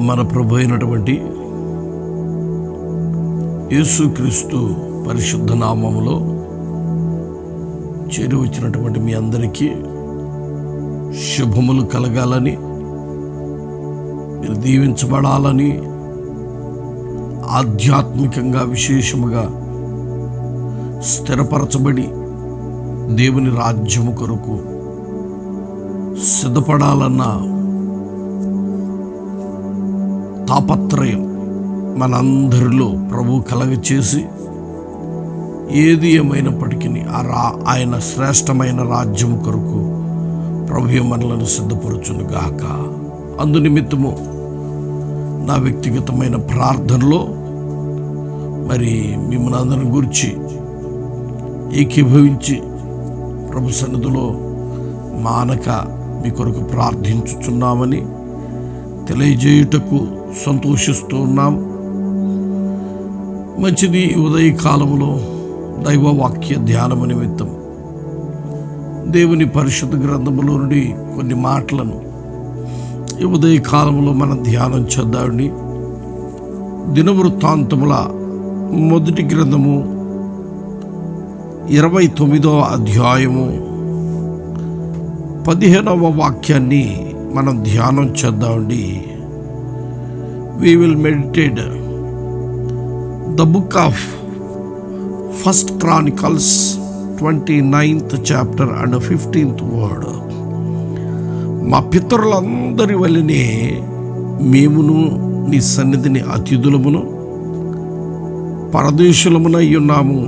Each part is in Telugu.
మన ప్రభు అయినటువంటి యేసుక్రీస్తు పరిశుద్ధ నామములో చేరి వచ్చినటువంటి మీ అందరికీ శుభములు కలగాలని, మీరు దీవించబడాలని, ఆధ్యాత్మికంగా విశేషముగా స్థిరపరచబడి దేవుని రాజ్యము కొరకు సిద్ధపడాలన్న తాపత్రయం మనందరిలో ప్రభు కలగచేసి, ఏది ఏమైనప్పటికీ ఆయన శ్రేష్టమైన రాజ్యం కొరకు ప్రభు మనలను సిద్ధపరచును గాక. అందు నిమిత్తము నా వ్యక్తిగతమైన ప్రార్థనలో మరి మిమ్మల్ని అందరిని గురించి ఏకీభవించి ప్రభు సన్నిధిలో మానక మీ కొరకు ప్రార్థించుచున్నామని తెలియజేయుటకు సంతోషిస్తూ ఉన్నాం. మంచిది. ఉదయకాలంలో దైవవాక్య ధ్యానము నిమిత్తం దేవుని పరిశుద్ధ గ్రంథములో నుండి కొన్ని మాటలను ఈ ఉదయకాలంలో మనం ధ్యానం చేద్దామండి. దినవృత్తాంతముల మొదటి గ్రంథము 29వ అధ్యాయము 15వ వాక్యాన్ని మనం ధ్యానం చేద్దామండి. We will meditate the book of 1 Chronicles 29th chapter and 15th word. మా పితరులందరి వల్లనే మేమును నీ సన్నిధిని అతిథులమును పరదేశులమునై ఉన్నాము.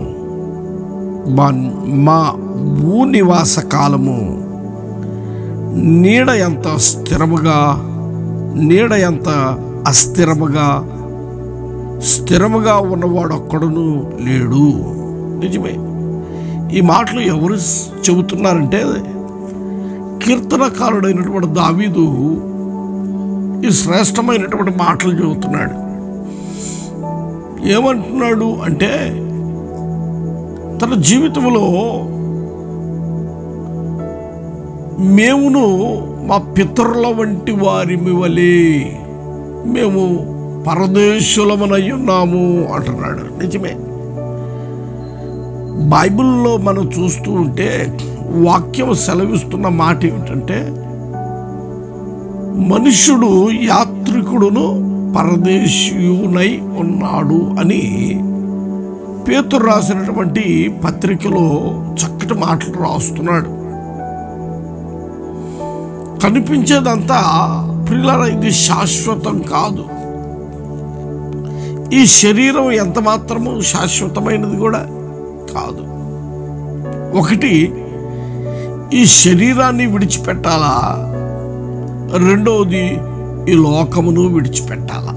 మా భూనివాస కాలము నీడ ఎంత అస్థిరముగా స్థిరముగా ఉన్నవాడు ఒక్కడును లేడు. నిజమే. ఈ మాటలు ఎవరు చెబుతున్నారంటే కీర్తనకారుడైనటువంటి దావీదు ఈ శ్రేష్టమైనటువంటి మాటలు చెబుతున్నాడు. ఏమంటున్నాడు అంటే, తన జీవితంలో మేమును మా పితరుల వంటి వారి వలె మేము పరదేశులమనై ఉన్నాము అంటున్నాడు. నిజమే. బైబిల్లో మనం చూస్తూ ఉంటే వాక్యం సెలవిస్తున్న మాట ఏమిటంటే, మనుష్యుడు యాత్రికుడును పరదేశీయునై ఉన్నాడు అని పేతురు రాసినటువంటి పత్రికలో చక్కటి మాటలు రాస్తున్నాడు. కనిపించేదంతా ప్రియులారా ఇది శాశ్వతం కాదు. ఈ శరీరం ఎంత మాత్రము శాశ్వతమైనది కూడా కాదు. ఒకటి, ఈ శరీరాన్ని విడిచిపెట్టాలా, రెండవది ఈ లోకమును విడిచిపెట్టాలా.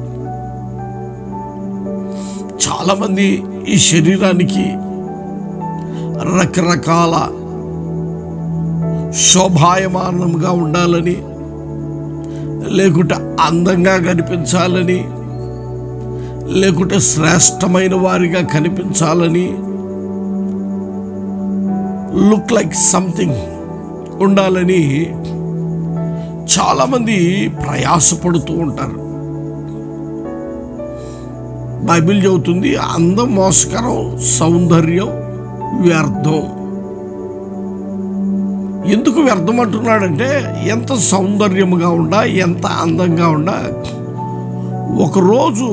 చాలామంది ఈ శరీరానికి రకరకాల శోభాయమానంగా ఉండాలని, లేకుంటే అందంగా కనిపించాలని, లేకుంటే శ్రేష్టమైన వారిగా కనిపించాలని, లుక్ లైక్ సంథింగ్ ఉండాలని చాలామంది ప్రయాసపడుతూ ఉంటారు. బైబిల్ చెబుతుంది, అందం మోసకరం, సౌందర్యం వ్యర్థం. ఎందుకు వ్యర్థం అంటున్నాడంటే, ఎంత సౌందర్యముగా ఉండా, ఎంత అందంగా ఉండా, ఒకరోజు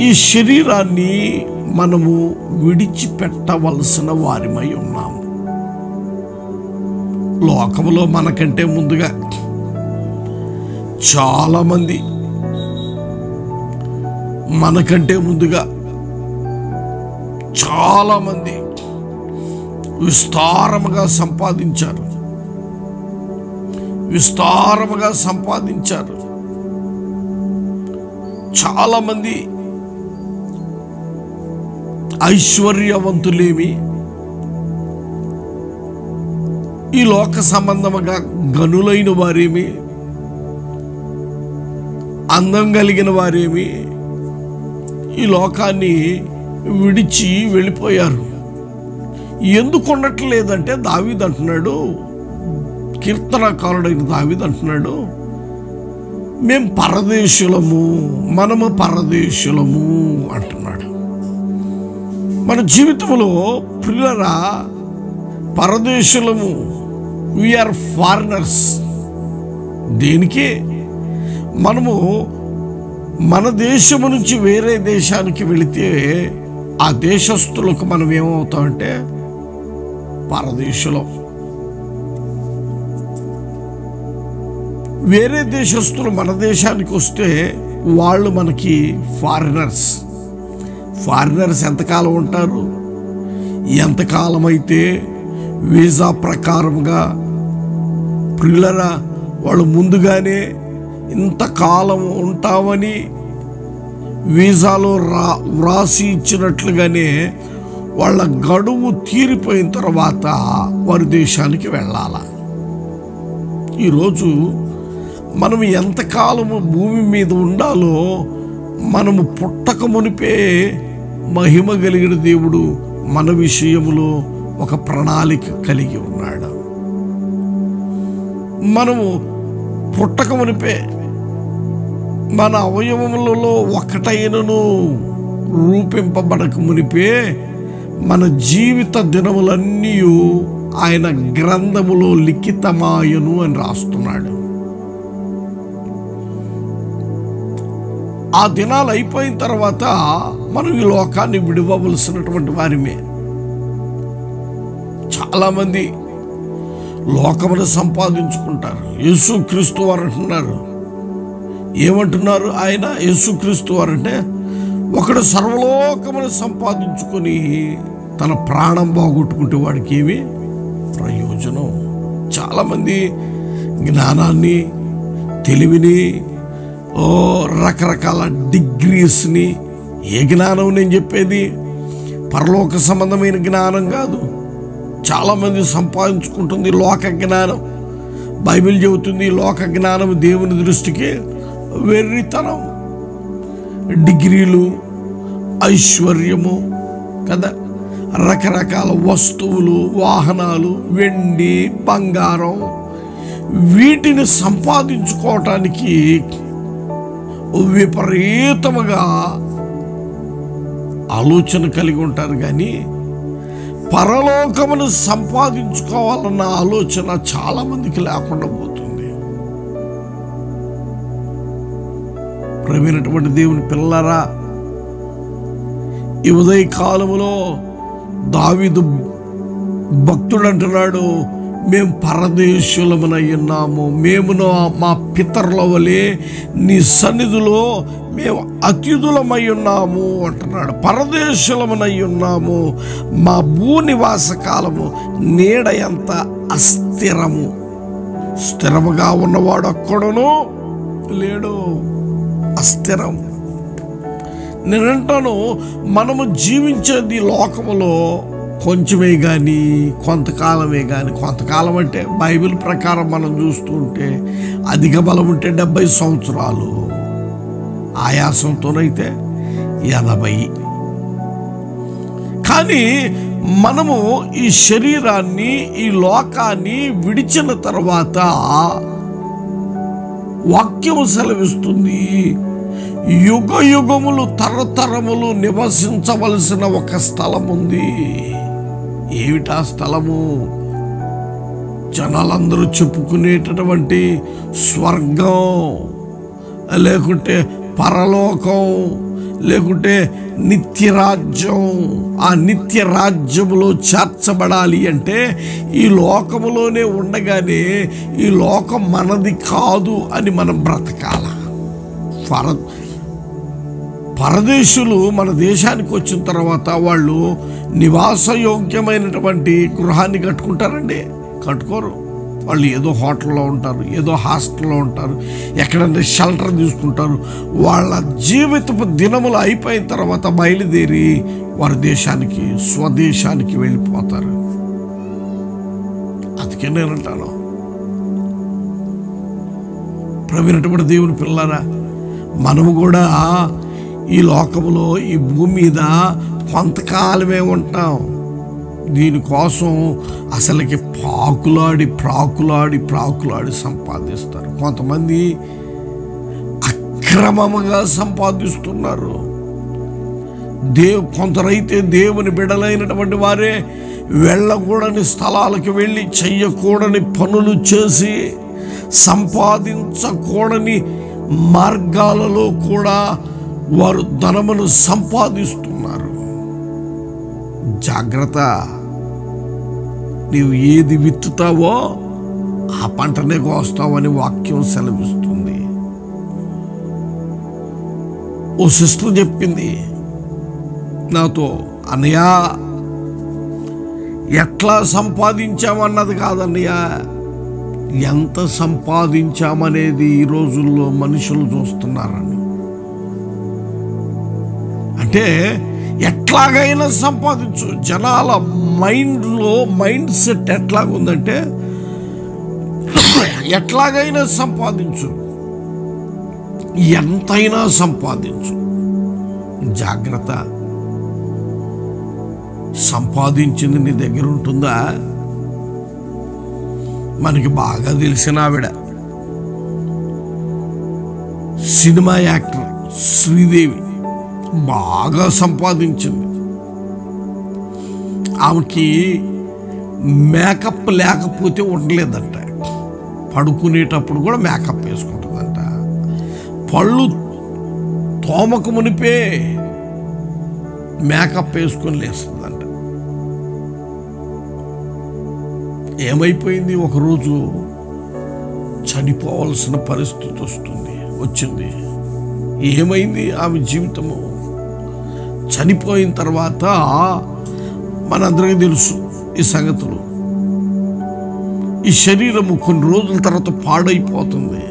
ఈ శరీరాన్ని మనము విడిచిపెట్టవలసిన వారిమై ఉన్నాము. లోకములో మనకంటే ముందుగా చాలామంది చాలామంది విస్తారముగా సంపాదించారు. చాలామంది ఐశ్వర్యవంతులేమి, ఈ లోక సంబంధముగా గనులైన వారేమి, అందం కలిగిన వారేమి ఈ లోకాన్ని విడిచి వెళ్ళిపోయారు. ఎందుకు ఉండట్లేదంటే దావీదు అంటున్నాడు, కీర్తనకారుడైన దావీదు అంటున్నాడు, మేం పరదేశులము, మనము పరదేశులము అంటున్నాడు. మన జీవితంలో ప్రియులారా పరదేశులము, వీఆర్ ఫారినర్స్. దేనికి? మనము మన దేశము నుంచి వేరే దేశానికి వెళితే ఆ దేశస్తులకు మనం ఏమవుతామంటే పరదేశులం. వేరే దేశస్తులు మన దేశానికి వస్తే వాళ్ళు మనకి ఫారినర్స్. ఫారినర్స్ ఎంతకాలం ఉంటారు? ఎంతకాలం అయితే వీసా ప్రకారంగా ప్రియులరా వాళ్ళు ముందుగానే ఇంతకాలం ఉంటామని వీసాలో వ్రాసి ఇచ్చినట్లుగానే వాళ్ళ గడువు తీరిపోయిన తర్వాత వారి దేశానికి వెళ్ళాల. ఈరోజు మనం ఎంతకాలము భూమి మీద ఉండాలో మనము పుట్టక మునిపే మహిమ కలిగిన దేవుడు మన విషయములో ఒక ప్రణాళిక కలిగి ఉన్నాడు. మనము పుట్టక మునిపే మన అవయవములలో ఒకటైనను రూపింపబడక మునిపే మన జీవిత దినములన్నీ ఆయన గ్రంథములో లిఖితమాయను అని రాస్తున్నాడు. ఆ దినాలు అయిపోయిన తర్వాత మనం ఈ లోకాన్ని విడివవలసినటువంటి వారిమే. చాలామంది లోకమును సంపాదించుకుంటారు. యేసుక్రీస్తు వారు అంటున్నారు, ఏమంటున్నారు ఆయన? యేసుక్రీస్తు వారు అంటే ఒకడు సర్వలోకమును సంపాదించుకొని తన ప్రాణం బాగొట్టుకుంటే వాడికి ఏమి ప్రయోజనం? చాలామంది జ్ఞానాన్ని, తెలివిని, రకరకాల డిగ్రీస్ని, ఏ జ్ఞానం నేను చెప్పేది పరలోక సంబంధమైన జ్ఞానం కాదు. చాలామంది సంపాదించుకుంటుంది లోక జ్ఞానం. బైబిల్ చెబుతుంది లోక జ్ఞానం దేవుని దృష్టికి వెర్రితనం. డిగ్రీలు, ఐశ్వర్యము కదా, రకరకాల వస్తువులు, వాహనాలు, వెండి, బంగారం, వీటిని సంపాదించుకోవటానికి విపరీతముగా ఆలోచన కలిగి ఉంటారు. కానీ పరలోకమును సంపాదించుకోవాలన్న ఆలోచన చాలా మందికి లేకుండా పోతుంది. ప్రియమైనటువంటి దేవుని పిల్లరా, ఈ ఉదయ కాలములో దావీదు భక్తుడు అంటున్నాడు, మేము పరదేశులమునై ఉన్నాము, మేమును మా పితరుల వలె నీ సన్నిధిలో మేము అతిథులమై ఉన్నాము అంటున్నాడు. పరదేశులమునై ఉన్నాము, మా భూనివాస కాలము నీడ ఎంత అస్థిరము. స్థిరముగా ఉన్నవాడు ఒక్కడును లేడు, అస్థిరం. నేనంటాను, మనము జీవించేది లోకములో కొంచెమే కానీ కొంతకాలమే కానీ. కొంతకాలం అంటే బైబిల్ ప్రకారం మనం చూస్తూ ఉంటే అధిక బలం ఉంటే 70 సంవత్సరాలు, ఆయాసంతోనైతే 80. కానీ మనము ఈ శరీరాన్ని, ఈ లోకాన్ని విడిచిన తర్వాత వాక్యము సెలవిస్తుంది, యుగ యుగములు తరతరములు నివసించవలసిన ఒక స్థలం ఉంది. ఏమిటా స్థలము? జనాలందరూ చెప్పుకునేటటువంటి స్వర్గం, లేకుంటే పరలోకం, లేకుంటే నిత్యరాజ్యం. ఆ నిత్య రాజ్యములో చేర్చబడాలి అంటే ఈ లోకములోనే ఉండగానే ఈ లోకం మనది కాదు అని మనం బ్రతకాల. పరదేశులు మన దేశానికి వచ్చిన తర్వాత వాళ్ళు నివాసయోగ్యమైనటువంటి గృహాన్ని కట్టుకుంటారండి? కట్టుకోరు. వాళ్ళు ఏదో హోటల్లో ఉంటారు, ఏదో హాస్టల్లో ఉంటారు, ఎక్కడైనా షెల్టర్ తీసుకుంటారు. వాళ్ళ జీవితపు దినములు అయిపోయిన తర్వాత బయలుదేరి వారి దేశానికి, స్వదేశానికి వెళ్ళిపోతారు. అందుకే నేనంటాను, ప్రవీణటువంటి దేవుని పిల్లరా, మనము కూడా ఈ లోకములో, ఈ భూమి మీద కొంతకాలమే ఉంటాం. దీనికోసం అసలుకి ప్రాకులాడి సంపాదిస్తారు. కొంతమంది అక్రమముగా సంపాదిస్తున్నారు. కొందరైతే దేవుని బిడ్డలైనటువంటి వారే వెళ్ళకూడని స్థలాలకు వెళ్ళి చెయ్యకూడని పనులు చేసి సంపాదించకూడని మార్గాలలో కూడా వారు ధనమును సంపాదిస్తున్నారు. జాగ్రత్త. నీవు ఏది విత్తుతావో ఆ పంటనే కోస్తావని వాక్యం సెలవిస్తుంది. ఓ సిస్టర్ చెప్పింది నాతో, అన్నయ్య ఎట్లా సంపాదించామన్నది కాదన్నయ్య, ఎంత సంపాదించామనేది ఈ రోజుల్లో మనుషులు చూస్తున్నారని. అంటే ఎట్లాగైనా సంపాదించు. జనాల మైండ్ సెట్ ఎట్లాగుందంటే ఎట్లాగైనా సంపాదించు, ఎంతైనా సంపాదించు. జాగ్రత్త. సంపాదించింది నీ దగ్గర ఉంటుందా? మనకి బాగా తెలిసిన ఆవిడ సినిమా యాక్టర్ శ్రీదేవి బాగా సంపాదించింది. ఆమెకి మేకప్ లేకపోతే ఉండలేదంట. పడుకునేటప్పుడు కూడా మేకప్ వేసుకుంటుందంట. పళ్ళు తోమకు మునిపే మేకప్ వేసుకొని లేస్తుందంట. ఏమైపోయింది, ఒకరోజు చనిపోవలసిన పరిస్థితి వచ్చింది. ఏమైంది ఆమె జీవితము? చనిపోయిన తర్వాత మనందరికీ తెలుసు ఈ సంగతులు. ఈ శరీరము కొన్ని రోజుల తర్వాత పాడైపోతుంది.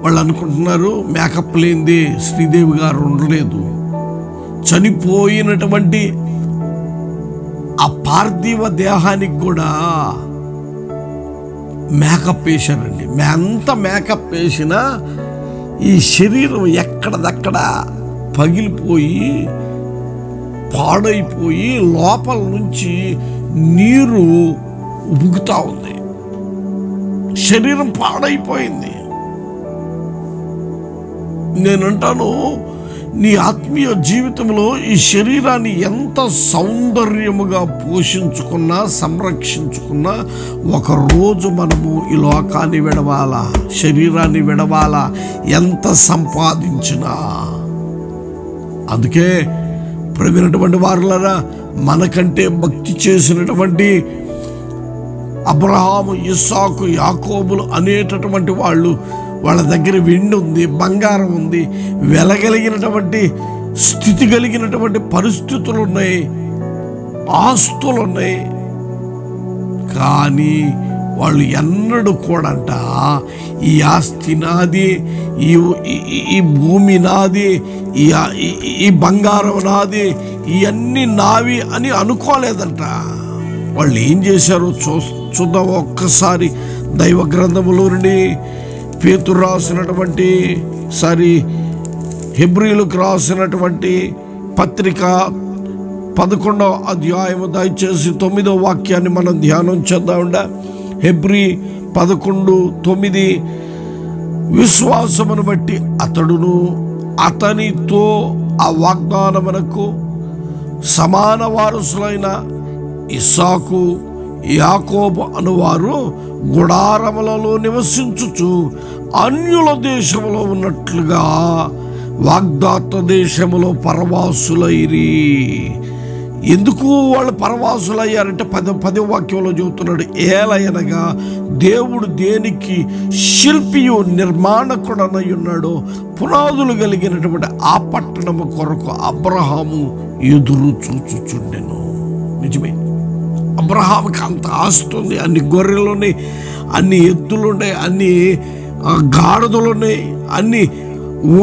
వాళ్ళు అనుకుంటున్నారు మేకప్ లేనిదే శ్రీదేవి గారు ఉండలేదు. చనిపోయినటువంటి ఆ పార్థివ దేహానికి కూడా మేకప్ వేశారండి. ఎంత మేకప్ వేసినా ఈ శరీరం ఎక్కడదక్కడ పగిలిపోయి పాడైపోయి లోపల నుంచి నీరు ఉబుకుతా ఉంది. శరీరం పాడైపోయింది. నేనంటాను, నీ ఆత్మీయ జీవితంలో ఈ శరీరాన్ని ఎంత సౌందర్యముగా పోషించుకున్నా సంరక్షించుకున్నా ఒకరోజు మనము ఈ లోకాన్ని విడవాలా, శరీరాన్ని విడవాలా, ఎంత సంపాదించినా. అందుకే ప్రియమైనటువంటి వారులారా, మనకంటే భక్తి చేసినటువంటి అబ్రహాము, ఇస్సాకు, యాకోబులు అనేటటువంటి వాళ్ళ దగ్గర వెండి ఉంది, బంగారం ఉంది, వెలగలిగినటువంటి స్థితి కలిగినటువంటి పరిస్థితులు ఉన్నాయి, ఆస్తులు ఉన్నాయి. కానీ వాళ్ళు ఎన్నడూ కూడంట ఈ ఆస్తి నాది, ఈ భూమి నాది, ఈ బంగారం నాది, ఇవన్నీ నావి అని అనుకోలేదంట. వాళ్ళు ఏం చేశారో చూద్దాం ఒక్కసారి. దైవ గ్రంథములో నుండి పేతురు రాసినటువంటి హెబ్రీలకు రాసినటువంటి పత్రిక 11వ అధ్యాయము దయచేసి 9వ వాక్యాన్ని మనం ధ్యానం చేద్దామండ. హెబ్రీ 11:9 విశ్వాసమును బట్టి అతడును అతనితో ఆ వాగ్దానమునకు సమాన వారసులైన ఇస్సాకు, యాకోబు అనువారు గుడారములలో నివసించుచు అన్యుల దేశములో ఉన్నట్లుగా వాగ్దాత దేశములో పరవాసులైరి. ఎందుకు వాళ్ళు పరవాసులయ్యారంటే 10వ వాక్యంలో చెబుతున్నాడు, ఏలయనగా దేవుడు దేనికి శిల్పియు నిర్మాణకుడనై ఉన్నాడో పునాదులు కలిగినటువంటి ఆ పట్టణము కొరకు అబ్రహాము ఎదురు చూచుచుండెను. నిజమే, అబ్రహాముకి అంత ఆస్తి ఉంది, అన్ని గొర్రెలున్నాయి, అన్ని ఎద్దులున్నాయి, అన్ని గాడిదలున్నాయి, అన్ని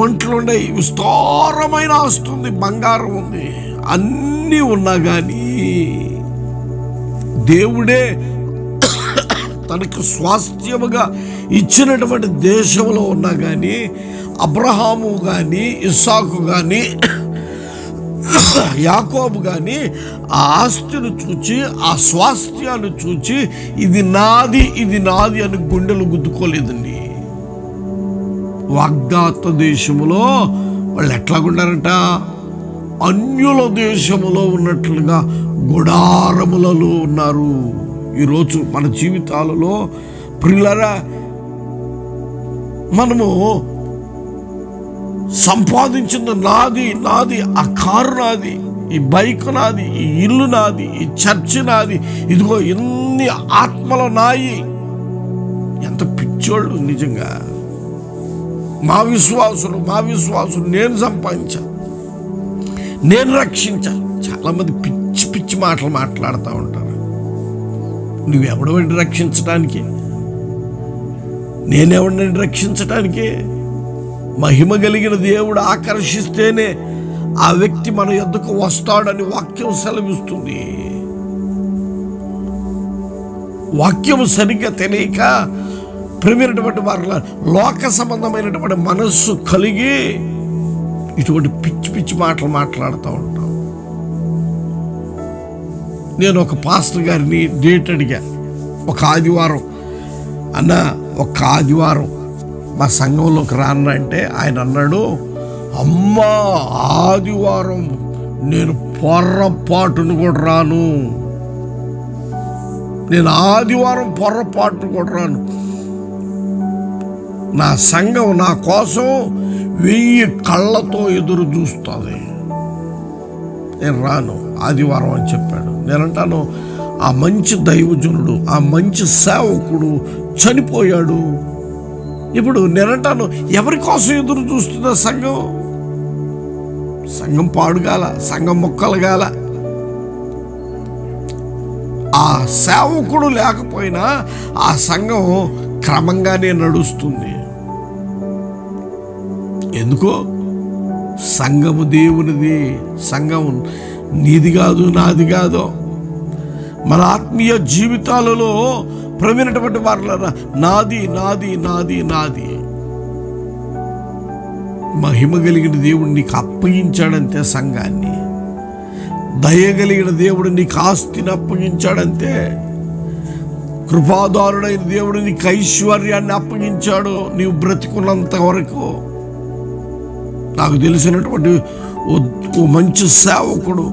ఒంట్లున్నాయి, విస్తారమైన ఆస్తి ఉంది, బంగారం ఉంది, అన్నీ ఉన్నా కానీ దేవుడే తనకు స్వాస్థ్యముగా ఇచ్చినటువంటి దేశంలో ఉన్నా కానీ అబ్రహాము కానీ ఇస్సాకు కానీ యాకోబు కానీ ఆ ఆస్తిని చూచి ఆ స్వాస్థ్యాన్ని చూచి ఇది నాది అని గుండెలు గుద్దుకోలేదండి. వాగ్దాత దేశములో వాళ్ళు ఎట్లాగుండారంట? అన్యుల దేశములో ఉన్నట్లుగా గుడారములలో ఉన్నారు. ఈరోజు మన జీవితాలలో ప్రియులారా, మనము సంపాదించిన నాది నాది, ఆ కారు నాది, ఈ బైక్ నాది, ఈ ఇల్లు నాది, ఈ చర్చి నాది, ఇదిగో ఎన్ని ఆత్మలు నాయి. ఎంత పిచ్చోళ్ళు నిజంగా. మా విశ్వాసులు నేను సంపాదించాను, నేను రక్షించాను. చాలామంది పిచ్చి పిచ్చి మాటలు మాట్లాడుతూ ఉంటారు. నువ్వెవడవండి రక్షించడానికి? నేనెవడిని రక్షించటానికి? మహిమ కలిగిన దేవుడు ఆకర్షిస్తేనే ఆ వ్యక్తి మన యొద్దకు వస్తాడని వాక్యం సెలవిస్తుంది. వాక్యం సరిగ్గా తెలియక ప్రేమైనటువంటి వారి లోక సంబంధమైనటువంటి మనస్సు కలిగి ఇటువంటి పిచ్చి పిచ్చి మాటలు మాట్లాడుతూ ఉంటాం. నేను ఒక పాస్టర్ గారిని డేట్ అడిగా. ఒక ఆదివారం, అన్న ఒక ఆదివారం మా సంఘంలోకి రానంటే ఆయన అన్నాడు, అమ్మా ఆదివారం నేను పొర్రపాటును కూడా రాను, నేను ఆదివారం పొర్రపాటును కూడా రాను. నా సంఘం నా కోసం 1000 కళ్ళతో ఎదురు చూస్తుంది, నేను రాను ఆదివారం అని చెప్పాడు. నేనంటాను, ఆ మంచి దైవజనుడు, ఆ మంచి సేవకుడు చనిపోయాడు. ఇప్పుడు నేనంటాను, ఎవరి కోసం ఎదురు చూస్తుందా సంఘం? సంఘం పాడుగాల, సంఘం మొక్కలుగాల. ఆ సేవకుడు లేకపోయినా ఆ సంఘం క్రమంగానే నడుస్తుంది. ఎందుకో సంఘము దేవునిది, సంఘం నీది కాదు, నాది కాదు. మన ఆత్మీయ జీవితాలలో ప్రవీణటువంటి వారులారా, నాది నాది నాది నాది. మహిమ కలిగిన దేవుడు నీకు అప్పగించాడంతే సంఘాన్ని, దయగలిగిన దేవుడు నీకు ఆస్తిని అప్పగించాడంతే, కృపాదారుడైన దేవుడు నీకు ఐశ్వర్యాన్ని అప్పగించాడు నీవు బ్రతికున్నంత వరకు. నాకు తెలిసినటువంటి ఓ మంచి సేవకుడు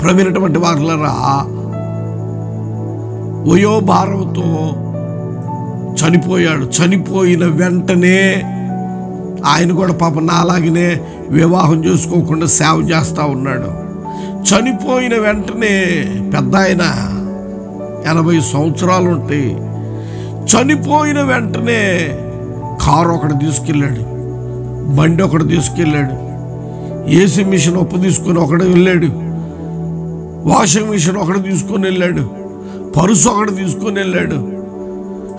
ప్రవీణటువంటి వారులరా వయోభారంతో చనిపోయాడు. చనిపోయిన వెంటనే ఆయన కూడా పాప నాలాగనే వివాహం చేసుకోకుండా సేవ చేస్తూ ఉన్నాడు. చనిపోయిన వెంటనే పెద్ద ఆయన 80 సంవత్సరాలు ఉంటాయి. చనిపోయిన వెంటనే కారు ఒకటి తీసుకెళ్ళాడు, బండి ఒకటి తీసుకెళ్ళాడు, ఏసీ మిషన్ ఒప్పు తీసుకొని ఒకటి వెళ్ళాడు, వాషింగ్ మిషన్ ఒకటి తీసుకొని వెళ్ళాడు, పరుసు ఒకటి తీసుకొని వెళ్ళాడు,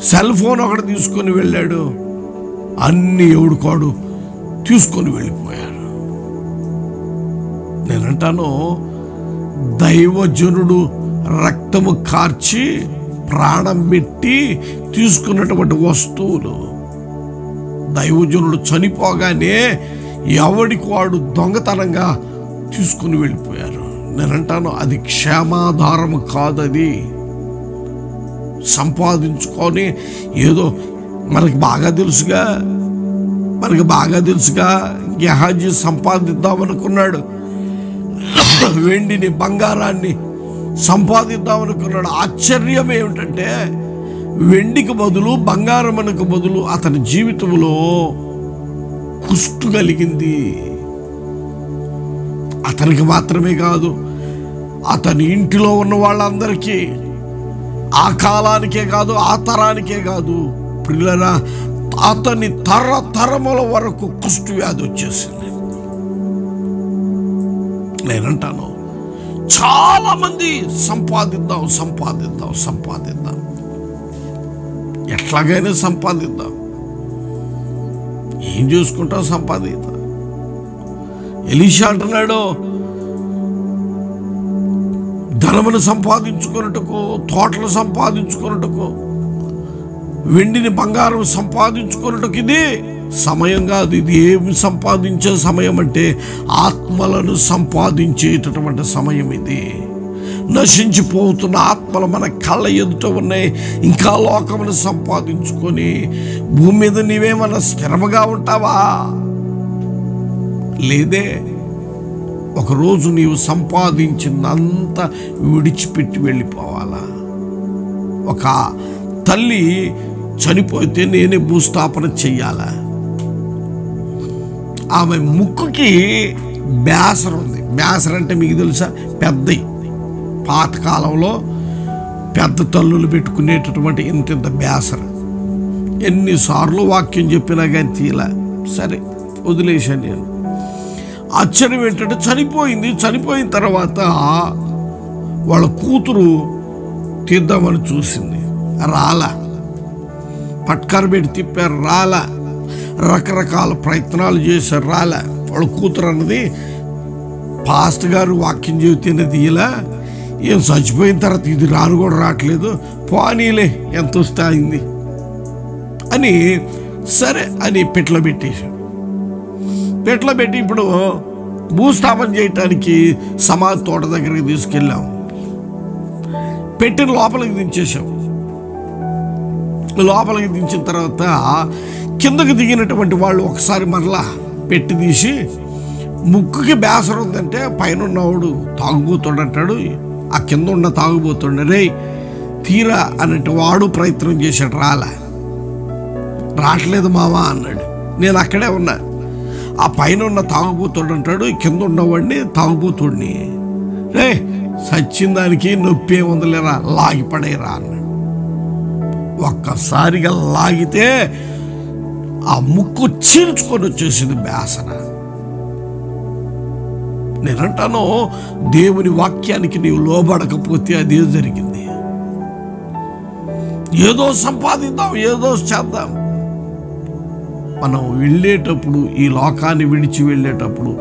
సెల్ ఫోన్ ఒకటి తీసుకొని వెళ్ళాడు. అన్ని ఎవడుకోడు తీసుకొని వెళ్ళిపోయారు. నేనంటాను, దైవజనుడు రక్తము కార్చి ప్రాణం పెట్టి తీసుకున్నటువంటి వస్తువులు దైవజనుడు చనిపోగానే ఎవడికి వాడు దొంగతనంగా తీసుకుని వెళ్ళిపోయారు. నేనంటాను, అది క్షేమాధారము కాదు. అది సంపాదించుకొని ఏదో మనకి బాగా తెలుసుగా గెహాజీ సంపాదిద్దామనుకున్నాడు, వెండిని బంగారాన్ని సంపాదిద్దామనుకున్నాడు. ఆశ్చర్యం ఏమిటంటే వెండికి బదులు బంగారమునకు బదులు అతని జీవితంలో కుష్టు కలిగింది. అతనికి మాత్రమే కాదు, అతని ఇంటిలో ఉన్న వాళ్ళందరికీ, ఆ కాలానికే కాదు, ఆ తరానికే కాదు ప్రియులారా, అతని తరతరముల వరకు కుష్టు వ్యాధి వచ్చేసింది. నేనంటాను, చాలా మంది సంపాదిద్దాం, ఎట్లాగైనా సంపాదిద్దాం. ఏం చూసుకుంటావు? సంపాదిద్దాం. ఎలీషా అంటున్నాడు, ధనమును సంపాదించుకున్నట్టుకు, తోటలు సంపాదించుకున్నట్టుకు, వెండిని బంగారం సంపాదించుకున్నట్టుకు ఇది సమయం కాదు. ఇది ఏమి సంపాదించే సమయం అంటే ఆత్మలను సంపాదించేటటువంటి సమయం ఇది. నశించిపోతున్న ఆత్మలు మన కళ్ళ ఎదుట ఉన్నాయి. ఇంకా లోకమును సంపాదించుకొని భూమి మీద నీవేమన్నా స్థిరముగా ఉంటావా? లేదే. ఒకరోజు నీవు సంపాదించినంత విడిచిపెట్టి వెళ్ళిపోవాలా? ఒక తల్లి చనిపోతే నేనే భూస్థాపన చెయ్యాలా? ఆమె ముక్కుకి బ్యాసర ఉంది. బ్యాసర అంటే మీకు తెలుసా? పెద్దవి. పాతకాలంలో పెద్ద తల్లులు పెట్టుకునేటటువంటి ఇంత బ్యాసర. ఎన్నిసార్లు వాక్యం చెప్పినా కానీ తీలా. సరే వదిలేశాను నేను. ఆశ్చర్యం ఏంటంటే చనిపోయిన తర్వాత వాళ్ళ కూతురు తీద్దామని చూసింది, రాలా. పట్కారు పెట్టి తిప్పారు, రాలా. రకరకాల ప్రయత్నాలు చేశారు, రాలా. వాళ్ళ కూతురు అన్నది పాస్టర్ గారు వాక్యం చెబితేనేది ఇలా, ఏం చచ్చిపోయిన తర్వాత ఇది రాను కూడా రావట్లేదు, పోనీలే ఎంత వస్తే అయింది అని సరే అని పెట్లో పెట్టేశాడు. పెట్లో పెట్టి ఇప్పుడు భూస్థాపన చేయటానికి సమాధి తోట దగ్గరికి తీసుకెళ్ళాం. పెట్టిన లోపలికి దించేసాం. లోపలికి దించిన తర్వాత కిందకి దిగినటువంటి వాళ్ళు ఒకసారి మరలా పెట్టి తీసి, ముక్కుకి బ్యాసర ఉందంటే పైన ఉన్నవాడు తాగుబోతాడు అంటాడు, ఆ కింద ఉన్న తాగుబోతాడు రే తీరా అన్నట్టు వాడు ప్రయత్నం చేశాడు, రావట్లేదు మావా అన్నాడు. నేను అక్కడే ఉన్నా. ఆ పైన ఉన్న తాగుబోతాడు అంటాడు, కింద ఉన్నవాడిని తాగుబోతుడిని, రే సచ్చిన దానికి నొప్పి ఏముందలేరా, లాగి పడేరా అన్నాడు. ఒక్కసారిగా లాగితే ఆ ముక్కు చీల్చుకొని వచ్చేసింది బ్యాసన. నేనంటాను, దేవుని వాక్యానికి నీవు లోబడకపోతే అదే జరిగింది. ఏదో సంపాదిద్దాం, ఏదో చేద్దాం. మనం వెళ్ళేటప్పుడు, ఈ లోకాన్ని విడిచి వెళ్ళేటప్పుడు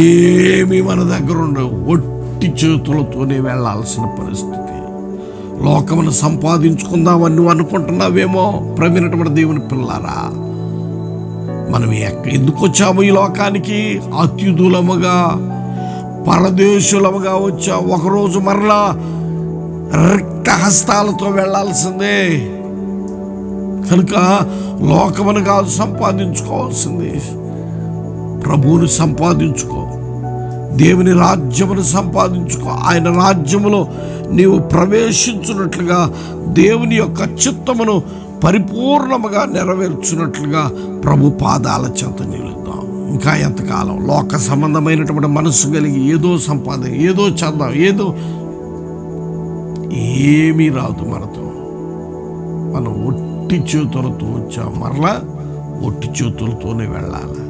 ఏమీ మన దగ్గర ఉండవు. ఒట్టి చేతులతోనే వెళ్ళాల్సిన పరిస్థితి. లోకమును సంపాదించుకుందామని నువ్వు అనుకుంటున్నావేమో. ప్రేమైనటువంటి దేవుని పిల్లారా, మనం ఎందుకు వచ్చాము ఈ లోకానికి? అత్యుదులముగా పరదేశులముగా వచ్చాం. ఒకరోజు మరలా రిక్త హస్తాలతో వెళ్లాల్సిందే. కనుక లోకమును కాదు సంపాదించుకోవాల్సింది, ప్రభువుని సంపాదించుకో, దేవుని రాజ్యమును సంపాదించుకో. ఆయన రాజ్యములో నీవు ప్రవేశించున్నట్లుగా, దేవుని యొక్క చిత్తమును పరిపూర్ణముగా నెరవేర్చున్నట్లుగా ప్రభు పాదాల చెంత నిలుద్దాం. ఇంకా ఎంతకాలం లోక సంబంధమైనటువంటి మనస్సు కలిగి ఏదో సంపాదన, ఏదో చేద్దాం, ఏదో ఏమీ రాదు మనతో. మనం ఒట్టి చేతులతో వచ్చాం, మరలా ఒట్టి చేతులతోనే వెళ్ళాలి.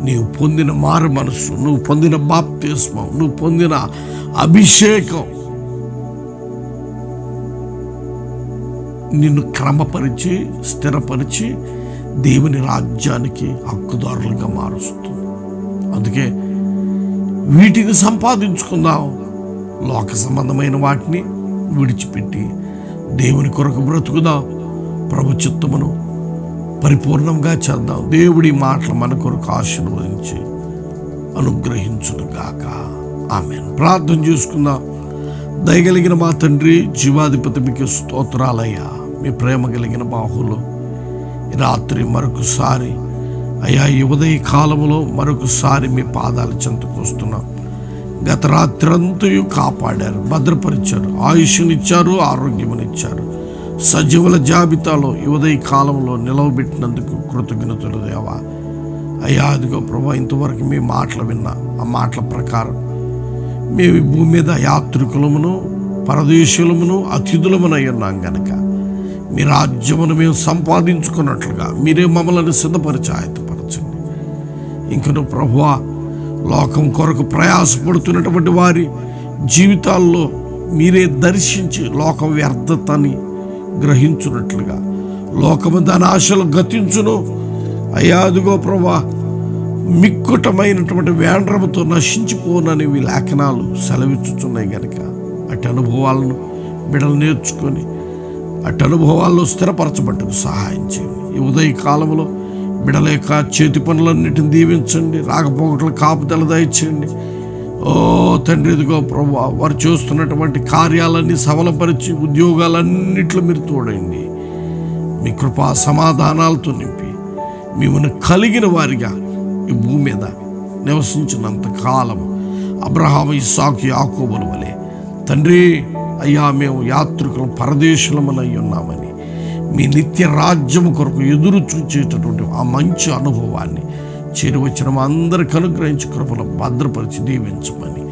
నీవు పొందిన మారు మనస్సు, నువ్వు పొందిన బాప్తిస్మం, నువ్వు పొందిన అభిషేకం నిన్ను క్రమపరిచి స్థిరపరిచి దేవుని రాజ్యానికి హక్కుదారులుగా మారుస్తుంది. అందుకే వీటిని సంపాదించుకుందాం. లోక సంబంధమైన వాటిని విడిచిపెట్టి దేవుని కొరకు బ్రతుకుదాం. ప్రభు చిత్తమును పరిపూర్ణంగా చేద్దాం. దేవుడి మాటలు మన కొరకు ఆశీర్వదించి అనుగ్రహించునుగాక. ఆమేన్. ప్రార్థన చేసుకుందాం. దయగలిగిన మా తండ్రి, జీవాధిపతి, మీకు స్తోత్రాలయ్యా. మీ ప్రేమ కలిగిన బాహులో రాత్రి మరొకసారి అయ్యా, ఈ ఉదయ కాలంలో మరొకసారి మీ పాదాల చెంతకు వస్తున్నాం. గత రాత్రి అంతయు కాపాడారు, భద్రపరిచారు, ఆయుష్నిచ్చారు, ఆరోగ్యమునిచ్చారు. సజీవుల జాబితాలో ఈ ఉదయ కాలంలో నిలవబెట్టినందుకు కృతజ్ఞతలు దేవా. అయ్యా అదిగో ప్రభా, ఇంతవరకు మీ మాటలు విన్నా, ఆ మాటల ప్రకారం మేము భూమి మీద యాత్రికులమును, పరదేశులమును, అతిథులమునై ఉన్నాం గనక మీ రాజ్యమును మేము సంపాదించుకున్నట్లుగా మీరే మమ్మల్ని సిద్ధపరిచి ఆయత్తపరచండి. ఇంకను ప్రభువా, లోకం కొరకు ప్రయాసపడుతున్నటువంటి వారి జీవితాల్లో మీరే దర్శించి లోకం వ్యర్థతని గ్రహించున్నట్లుగా, లోకము దాని ఆశలు గతించును. అయ్యా అదిగో ప్రభా, మిక్కుటమైనటువంటి వేండ్రముతో నశించిపోనని లేఖనాలు సెలవిచ్చుచున్నాయి గనక అటు అనుభవాలను బిడలు నేర్చుకొని అటు అనుభవాల్లో స్థిరపరచబట్టుకు సహాయం చేయండి. ఈ ఉదయ కాలంలో బిడల యొక్క చేతి పనులన్నిటిని దీవించండి. రాకపోకట్ల కాపుదల దయచేయండి. ఓ తండ్రి, ఇదిగో ప్రభువా, వారు చేస్తున్నటువంటి కార్యాలన్నీ సఫలపరిచి ఉద్యోగాలన్నిట్లో మీరు తోడండి. మీ కృపా సమాధానాలతో నింపి మిమ్మల్ని కలిగిన వారిగా ఈ భూమి మీద నివసించినంత కాలం అబ్రహాము, ఇస్సాకు, యాకోబుల వలె తండ్రి అయ్యా, మేము యాత్రికులు పరదేశులమై ఉన్నామని మీ నిత్య రాజ్యము కొరకు ఎదురు చూచేటటువంటి ఆ మంచి అనుభవాన్ని చేరువచ్చిన మా అందరికి అనుగ్రహించి కృపలో భద్రపరిచి దీవించమని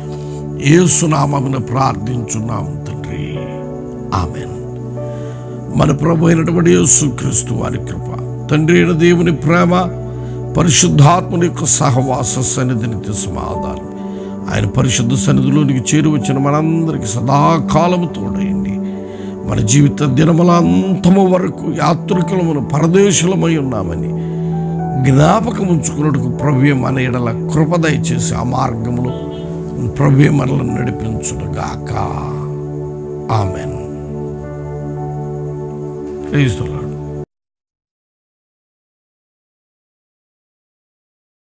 యేసు నామమున ప్రార్థించున్నాం తండ్రి. ఆమేన్. మన ప్రభు అయినటువంటి యేసుక్రీస్తు వారి కృప, తండ్రి అయిన దేవుని ప్రేమ, పరిశుద్ధాత్ముని యొక్క సహవాస సన్నిధిని సమాధానం ఆయన పరిశుద్ధ సన్నిధిలోనికి చేరువచ్చిన మనందరికీ సదాకాలము తోడయండి. మన జీవిత దినముల అంతము వరకు యాత్రికులమును పరదేశులమై ఉన్నామని జ్ఞాపకం ఉంచుకున్నట్టుకు ప్రభువే మన ఎడల కృప దయచేసి ఆ మార్గములో ప్రభువే మనల్ని నడిపించునుగాక. ఆమెన్. Praise the lord.